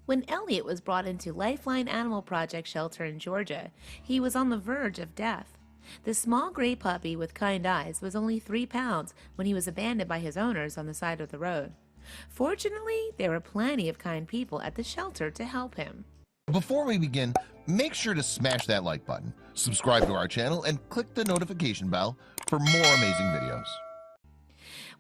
When Elliot was brought into Lifeline Animal Project shelter in Georgia, he was on the verge of death. The small gray puppy with kind eyes was only 3 pounds when he was abandoned by his owners on the side of the road. Fortunately, there were plenty of kind people at the shelter to help him. Before we begin, make sure to smash that like button, subscribe to our channel, and click the notification bell for more amazing videos.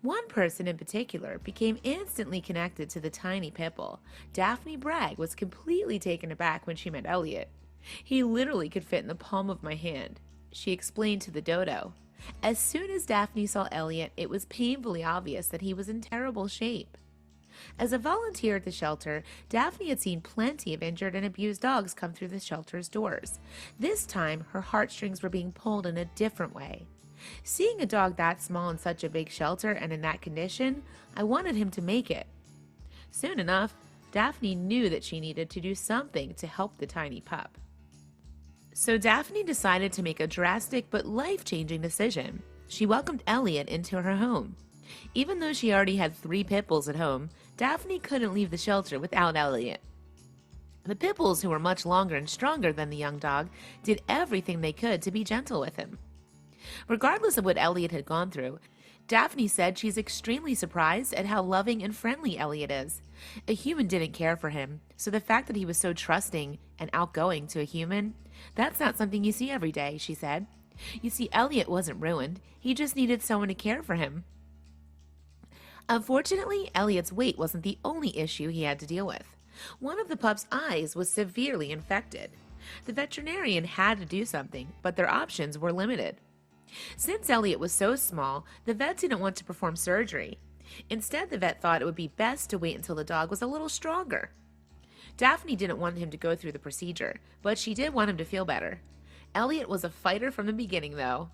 One person in particular became instantly connected to the tiny Pipple. Daphne Bragg was completely taken aback when she met Elliot. "He literally could fit in the palm of my hand," she explained to the dodo. As soon as Daphne saw Elliot, it was painfully obvious that he was in terrible shape. As a volunteer at the shelter, Daphne had seen plenty of injured and abused dogs come through the shelter's doors. This time, her heartstrings were being pulled in a different way. Seeing a dog that small in such a big shelter and in that condition, I wanted him to make it. Soon enough, Daphne knew that she needed to do something to help the tiny pup. So Daphne decided to make a drastic but life-changing decision. She welcomed Elliot into her home. Even though she already had 3 pit bulls at home, Daphne couldn't leave the shelter without Elliot. The pit bulls, who were much longer and stronger than the young dog, did everything they could to be gentle with him. Regardless of what Elliot had gone through, Daphne said she's extremely surprised at how loving and friendly Elliot is. A human didn't care for him, so the fact that he was so trusting and outgoing to a human, that's not something you see every day, she said. You see, Elliot wasn't ruined. He just needed someone to care for him. Unfortunately, Elliot's weight wasn't the only issue he had to deal with. One of the pup's eyes was severely infected. The veterinarian had to do something, but their options were limited. Since Elliot was so small, the vet didn't want to perform surgery. Instead, the vet thought it would be best to wait until the dog was a little stronger. Daphne didn't want him to go through the procedure, but she did want him to feel better. Elliot was a fighter from the beginning, though.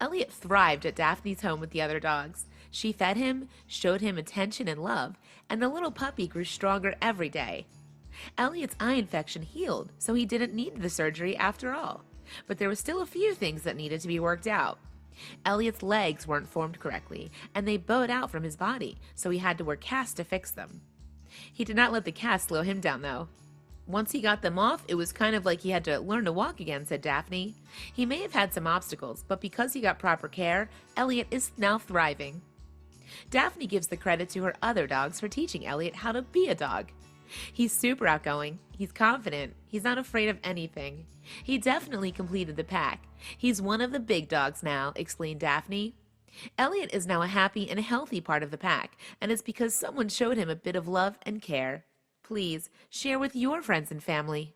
Elliot thrived at Daphne's home with the other dogs. She fed him, showed him attention and love, and the little puppy grew stronger every day. Elliot's eye infection healed, so he didn't need the surgery after all. But there were still a few things that needed to be worked out. Elliot's legs weren't formed correctly, and they bowed out from his body, so he had to wear casts to fix them. He did not let the casts slow him down, though. Once he got them off, it was kind of like he had to learn to walk again, said Daphne. He may have had some obstacles, but because he got proper care, Elliot is now thriving. Daphne gives the credit to her other dogs for teaching Elliot how to be a dog. He's super outgoing, he's confident, he's not afraid of anything. He definitely completed the pack. He's one of the big dogs now, explained Daphne. Elliot is now a happy and healthy part of the pack, and it's because someone showed him a bit of love and care. Please share with your friends and family.